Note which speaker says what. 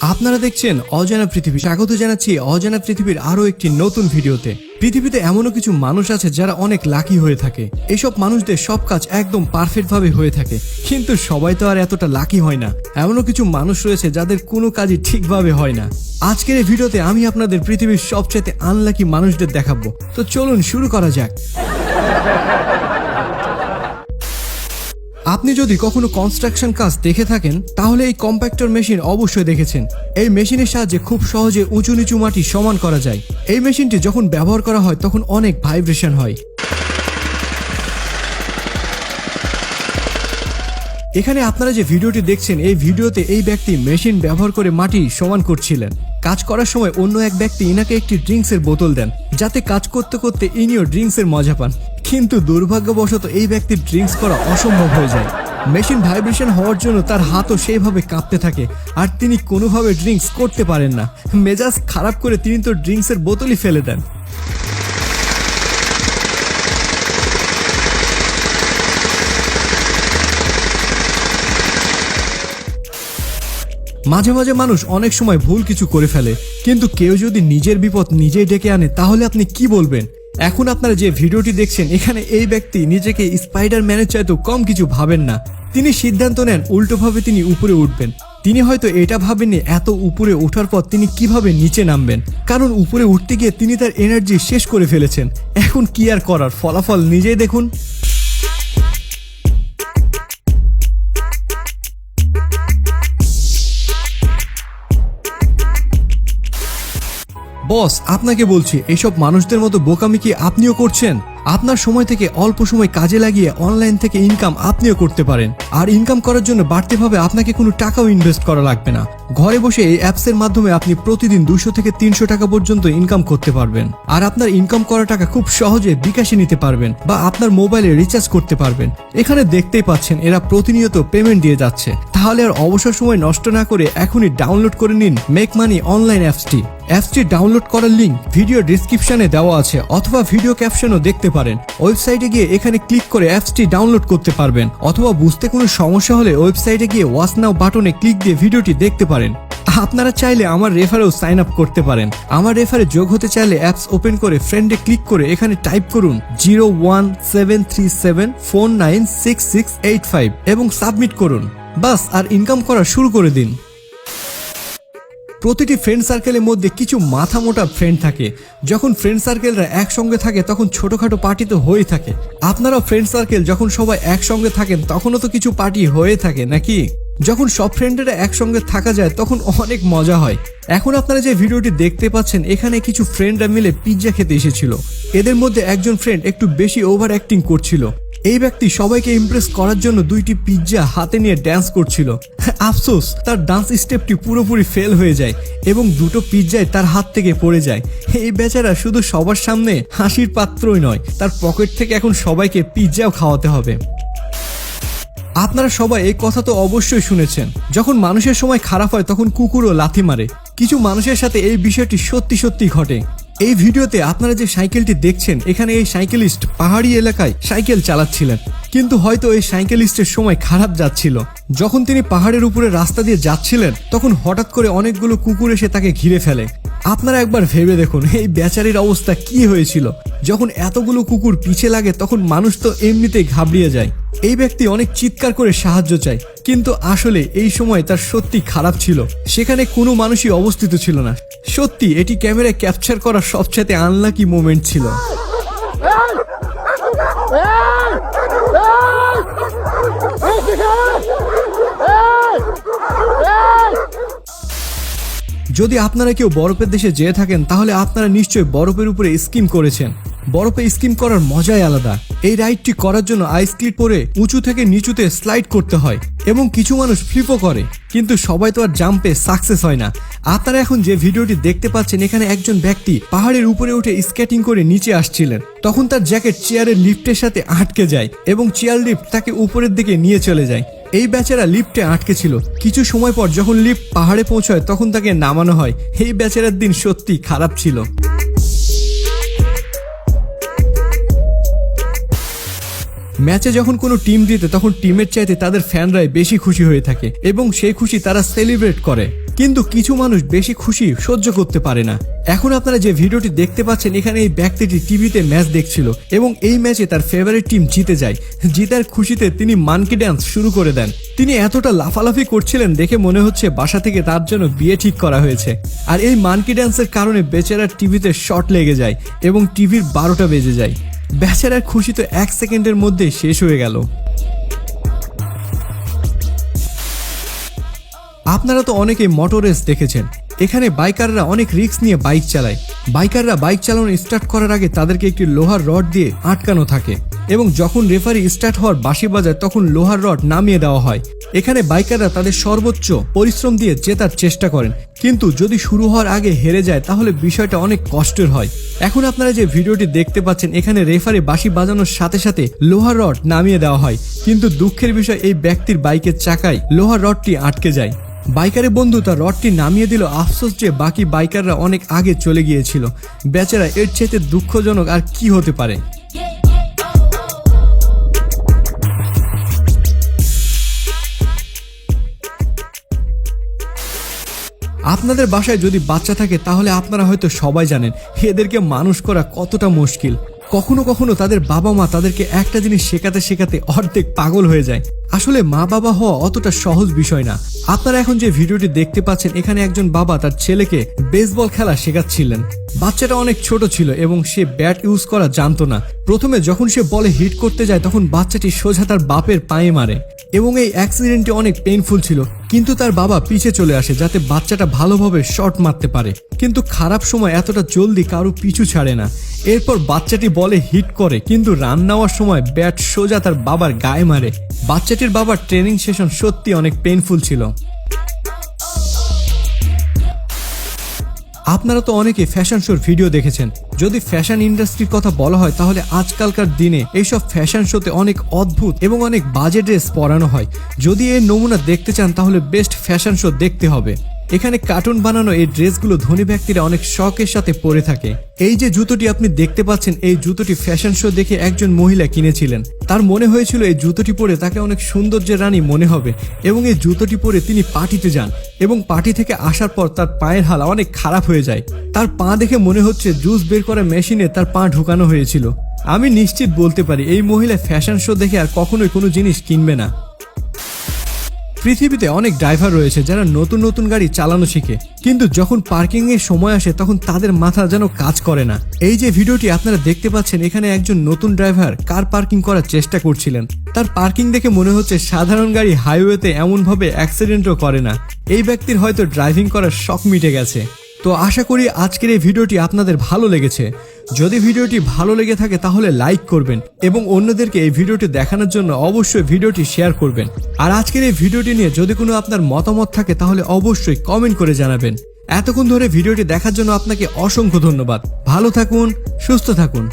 Speaker 1: আপনারা দেখছেন অজানা পৃথিবী। স্বাগত জানাচ্ছি অজানা পৃথিবীর আরো একটি নতুন ভিডিওতে। পৃথিবীতে এমনও কিছু মানুষ আছে যারা অনেক লাকি হয়ে থাকে। এসব মানুষদের সব কাজ একদম পারফেক্ট ভাবে হয়ে থাকে, কিন্তু সবাই তো আর এতটা লাকি হয় না। এমনও কিছু মানুষ রয়েছে যাদের কোনো কাজই ঠিকভাবে হয় না। আজকের এই ভিডিওতে আমি আপনাদের পৃথিবীর সবচেয়ে আনলাকি মানুষদের দেখাবো। তো চলুন শুরু করা যাক। আপনি যদি কখনো কনস্ট্রাকশন কাজ দেখে থাকেন তাহলে এই কম্প্যাক্টর মেশিন অবশ্যই দেখেছেন। এই মেশিনের সাহায্যে খুব সহজে উঁচু নিচু মাটি সমান করা যায়। এই মেশিনটি যখন ব্যবহার করা হয় তখন অনেক ভাইব্রেশন হয়। এখানে আপনারা যে ভিডিওটি দেখছেন, এই ভিডিওতে এই ব্যক্তি মেশিন ব্যবহার করে মাটি সমান করছিলেন। কাজ করার সময় অন্য এক ব্যক্তি ইনাকে একটি ড্রিঙ্কসের বোতল দেন, যাতে কাজ করতে করতে ইনিও ড্রিঙ্কসের মজা পান। কিন্তু দুর্ভাগ্যবশত এই ব্যক্তির ড্রিঙ্কস করা অসম্ভব হয়ে যায়। মেশিন ভাইব্রেশন হওয়ার জন্য তার হাতও সেইভাবে কাঁপতে থাকে, আর তিনি কোনোভাবে ড্রিঙ্কস করতে পারেন না। মেজাজ খারাপ করে তিনি তো ড্রিঙ্কসের বোতলই ফেলে দেন। মাঝে মাঝে মানুষ অনেক সময় ভুল কিছু করে ফেলে, কিন্তু কেউ যদি নিজের বিপদ নিজেই ডেকে আনে তাহলে আপনি কি বলবেন? এখন আপনারা যে ভিডিওটি দেখছেন, এখানে এই ব্যক্তি নিজেকে স্পাইডারম্যানের চাইতেও কম কিছু ভাবেন না। তিনি সিদ্ধান্ত নেন উল্টোভাবে তিনি উপরে উঠবেন। তিনি হয়তো এটা ভাবেননি এত উপরে ওঠার পর তিনি কিভাবে নিচে নামবেন, কারণ উপরে উঠতে গিয়ে তিনি তার এনার্জি শেষ করে ফেলেছেন। এখন কি আর করার, ফলাফল নিজেই দেখুন। বস, আপনাকে বলছি, এইসব মানুষদের মতো বোকামি কি আপনিও করছেন? আপনার সময় থেকে অল্প সময় কাজে লাগিয়ে অনলাইন থেকে ইনকাম আপনিও করতে পারেন। আর ইনকাম করার জন্য বাড়তিভাবে আপনাকে কোনো টাকাও ইনভেস্ট করা লাগবে না। ঘরে বসে এই অ্যাপসের মাধ্যমে আপনি প্রতিদিন 200 থেকে 300 টাকা পর্যন্ত ইনকাম করতে পারবেন। আর আপনার ইনকাম করা টাকা খুব সহজে বিকাশে নিতে পারবেন বা আপনার মোবাইলে রিচার্জ করতে পারবেন। এখানে দেখতেই পাচ্ছেন এরা প্রতিনিয়ত পেমেন্ট দিয়ে যাচ্ছে। তাহলে আর অবসর সময় নষ্ট না করে এখনই ডাউনলোড করে নিন মেক মানি অনলাইন অ্যাপসটি। অ্যাপসটি ডাউনলোড করার লিঙ্ক ভিডিও ডেসক্রিপশনে দেওয়া আছে, অথবা ভিডিও ক্যাপশনও দেখতে পারেন। ওয়েবসাইটে গিয়ে এখানে ক্লিক করে অ্যাপসটি ডাউনলোড করতে পারবেন, অথবা বুঝতে কোনো সমস্যা হলে ওয়েবসাইটে গিয়ে ওয়াচ নাও বাটনে ক্লিক দিয়ে ভিডিওটি দেখতে পারেন। আপনারা চাইলে আমার রেফারেও সাইন আপ করতে পারেন। আমার রেফারে যোগ হতে চাইলে অ্যাপস ওপেন করে ফ্রেন্ডে ক্লিক করে এখানে টাইপ করুন 01737496685 এবং সাবমিট করুন। বাস, আর ইনকাম করা শুরু করে দিন। প্রতিটি ফ্রেন্ড সার্কেলের মধ্যে কিছু মাথা মোটা ফ্রেন্ড থাকে। যখন ফ্রেন্ড সার্কেলরা একসঙ্গে থাকে তখন ছোটখাটো পার্টি তো হয়েই থাকে। আপনারাও ফ্রেন্ড সার্কেল যখন সবাই একসঙ্গে থাকেন তখনও তো কিছু পার্টি হয়ে থাকে নাকি? যখন সব ফ্রেন্ডেরা একসঙ্গে থাকা যায় তখন অনেক মজা হয়। এখন আপনারা যে ভিডিওটি দেখতে পাচ্ছেন, এখানে কিছু ফ্রেন্ডরা মিলে পিৎজা খেতে এসেছিল। এদের মধ্যে একজন ফ্রেন্ড একটু বেশি ওভার অ্যাক্টিং করছিল। এই ব্যক্তি সবাইকে ইমপ্রেস করার জন্য 2টি পিৎজা হাতে নিয়ে ড্যান্স করছিল। আফসোস, তার ডান্স স্টেপটি পুরোপুরি ফেল হয়ে যায় এবং 2টো পিৎজাই তার হাত থেকে পড়ে যায়। এই বেচারা শুধু সবার সামনে হাসির পাত্রই নয়, তার পকেট থেকে এখন সবাইকে পিৎজাও খাওয়াতে হবে। আপনারা সবাই এই কথা তো অবশ্যই শুনেছেন, যখন মানুষের সময় খারাপ হয় তখন কুকুরও লাথি মারে। কিছু মানুষের সাথে এই বিষয়টি সত্যি সত্যি ঘটে। এই ভিডিওতে আপনারা যে সাইকেলটি দেখছেন, এখানে এই সাইকেলিস্ট পাহাড়ি এলাকায় সাইকেল চালাচ্ছিলেন, কিন্তু হয়তো এই সাইকেলিস্টের সময় খারাপ যাচ্ছিল। যখন তিনি পাহাড়ের উপরে রাস্তা দিয়ে যাচ্ছিলেন তখন হঠাৎ করে অনেকগুলো কুকুর এসে তাকে ঘিরে ফেলে। আপনারা একবার ভেবে দেখুন এই বেচারির অবস্থা কি হয়েছিল। যখন এতগুলো কুকুর পিছে লাগে তখন মানুষ তো এমনিতেই ঘাবড়িয়ে যায়। এই ব্যক্তি অনেক চিৎকার করে সাহায্য চায়, কিন্তু আসলে এই সময় তার সত্যি খারাপ ছিল। সেখানে কোনো মানুষই অবস্থিত ছিল না। সত্যি এটি ক্যামেরায় ক্যাপচার করা সবচেয়ে আনলাকি মোমেন্ট ছিল। যদি আপনারা কেউ বরফের দেশে যেয়ে থাকেন তাহলে আপনারা নিশ্চয়ই বরফের উপরে স্কিম করেছেন। বরফে স্কিম করার মজাই আলাদা। এই রাইডটি করার জন্য আইস স্কিট পরে উঁচু থেকে নিচুতে স্লাইড করতে হয় এবং কিছু মানুষ ফ্লিপও করে, কিন্তু সবাই তো আর জাম্পে সাকসেস হয় না। আপনারা এখন যে ভিডিওটি দেখতে পাচ্ছেন, এখানে একজন ব্যক্তি পাহাড়ের উপরে উঠে স্কেটিং করে নিচে আসছিলেন। তখন তার জ্যাকেট চেয়ারের লিফটের সাথে আটকে যায় এবং চেয়ার লিফট তাকে উপরের দিকে নিয়ে চলে যায়। এই বেচারা লিফটে আটকে ছিল। কিছু সময় পর যখন লিফট পাহাড়ে পৌঁছায় তখন তাকে নামানো হয়। এই বেচারার দিন সত্যি খারাপ ছিল। ম্যাচে যখন কোনো টিম জিতে তখন টিমের চাইতে তাদের ফ্যানরাই বেশি খুশি হয়ে থাকে এবং সেই খুশি তারা সেলিব্রেট করে। কিন্তু কিছু মানুষ বেশি খুশি সহ্য করতে পারে না। এখন আপনারা যে ভিডিওটি দেখতে পাচ্ছেন, এখানে এই ব্যক্তিটি টিভিতে ম্যাচ দেখছিল এবং এই ম্যাচে তার ফেভারিট টিম জিতে যায়। জিতার খুশিতে তিনি মানকি ড্যান্স শুরু করে দেন। তিনি এতটা লাফালাফি করছিলেন দেখে মনে হচ্ছে বাসা থেকে তার জন্য বিয়ে ঠিক করা হয়েছে। আর এই মানকি ড্যান্সের কারণে বেচারার টিভিতে শর্ট লেগে যায় এবং টিভির 12টা বেজে যায়। বেচারার খুশি তো 1 সেকেন্ডের মধ্যে শেষ হয়ে গেল। আপনারা তো অনেকেই মোটর রেস দেখেছেন। এখানে বাইকাররা অনেক রিস্ক নিয়ে বাইক চালায়। বাইকাররা বাইক চালানো স্টার্ট করার আগে তাদেরকে একটি লোহার রড দিয়ে আটকানো থাকে এবং যখন রেফারি স্টার্ট হওয়ার বাঁশি বাজায় তখন লোহার রড নামিয়ে দেওয়া হয়। এখানে বাইকাররা তাদের সর্বোচ্চ পরিশ্রম দিয়ে জেতার চেষ্টা করেন, কিন্তু যদি শুরু হওয়ার আগে হেরে যায় তাহলে বিষয়টা অনেক কষ্টের হয়। এখন আপনারা যে ভিডিওটি দেখতে পাচ্ছেন, এখানে রেফারি বাঁশি বাজানোর সাথে সাথে লোহার রড নামিয়ে দেওয়া হয়, কিন্তু দুঃখের বিষয় এই ব্যক্তির বাইকের চাকায় লোহার রডটি আটকে যায়। বাইকারের বন্ধু তার রডটি নামিয়ে দিল। আফসোস যে বাকি বাইকাররা অনেক আগে চলে গিয়েছিল। বেচারা এর চেয়ে দুঃখজনক আর কি হতে পারে। আপনাদের বাসায় যদি বাচ্চা থাকে তাহলে আপনারা হয়তো সবাই জানেন এদেরকে মানুষ করা কতটা মুশকিল। কখনো কখনো তাদের বাবা মা তাদেরকে একটা জিনিস শেখাতে শেখাতে অর্ধেক পাগল হয়ে যায়। আসলে মা বাবা হওয়া অতটা সহজ বিষয় না। আপনারা এখন যে ভিডিওটি দেখতে পাচ্ছেন, এখানে একজন বাবা তার ছেলেকে বেসবল খেলা শেখাচ্ছিলেন। বাচ্চাটা অনেক ছোট ছিল এবং সে ব্যাট ইউজ করা জানতো না। প্রথমে যখন সে বলে হিট করতে যায় তখন বাচ্চাটি সোজা তার বাপের পায়ে মারে এবং এই অ্যাক্সিডেন্টটি অনেক পেইনফুল ছিল, কিন্তু তার বাবা পিছে চলে আসে যাতে বাচ্চাটা ভালোভাবে শট মারতে পারে। কিন্তু খারাপ সময় এতটা জলদি কারো পিছু ছাড়ে না। এরপর বাচ্চাটি বলে হিট করে, কিন্তু রান নেওয়ার সময় ব্যাট সোজা তার বাবার গায়ে মারে। বাচ্চাটির বাবার ট্রেনিং সেশন সত্যি অনেক পেইনফুল ছিল। আপনারা তো অনেকে ফ্যাশন শোর ভিডিও দেখেছেন। যদি ফ্যাশন ইন্ডাস্ট্রির কথা বলা হয় তাহলে আজকালকার দিনে এইসব ফ্যাশন শোতে অনেক অদ্ভুত এবং অনেক বাজে ড্রেস পরানো হয়। যদি এর নমুনা দেখতে চান তাহলে বেস্ট ফ্যাশন শো দেখতে হবে। এখানে কার্টুন বানানো এই ড্রেসগুলো ধনী ব্যক্তিরা অনেক শখের সাথে পরে থাকে। এই যে জুতোটি আপনি দেখতে পাচ্ছেন, এই জুতোটি ফ্যাশন শো দেখে একজন মহিলা কিনেছিলেন। তার মনে হয়েছিল এই জুতোটি পরে তাকে অনেক সৌন্দর্যের রানী মনে হবে এবং এই জুতোটি পরে তিনি পার্টিতে যান এবং পার্টি থেকে আসার পর তার পায়ের হাল অনেক খারাপ হয়ে যায়। তার পা দেখে মনে হচ্ছে জুস বের করা মেশিনে তার পা ঢুকানো হয়েছিল। আমি নিশ্চিত বলতে পারি এই মহিলা ফ্যাশন শো দেখে আর কখনোই কোনো জিনিস কিনবে না। পৃথিবীতে অনেক ড্রাইভার রয়েছে যারা নতুন নতুন গাড়ি চালানো শিখে, কিন্তু যখন পার্কিং এর সময় আসে তখন তাদের মাথা যেন কাজ করে না। এই যে ভিডিওটি আপনারা দেখতে পাচ্ছেন, এখানে একজন নতুন ড্রাইভার কার পার্কিং করার চেষ্টা করছিলেন। তার পার্কিং দেখে মনে হচ্ছে সাধারণ গাড়ি হাইওয়েতে এমনভাবে অ্যাক্সিডেন্টও করে না। এই ব্যক্তির হয়তো ড্রাইভিং করার শখ মিটে গেছে। তো আশা করি আজকের এই ভিডিওটি আপনাদের ভালো লেগেছে। যদি ভিডিওটি ভালো লেগে থাকে তাহলে লাইক করবেন এবং অন্যদেরকে এই ভিডিওটি দেখানোর জন্য অবশ্যই ভিডিওটি শেয়ার করবেন। আর আজকের এই ভিডিওটি নিয়ে যদি কোনো আপনার মতামত থাকে তাহলে অবশ্যই কমেন্ট করে জানাবেন। এতক্ষণ ধরে ভিডিওটি দেখার জন্য আপনাকে অসংখ্য ধন্যবাদ। ভালো থাকুন, সুস্থ থাকুন।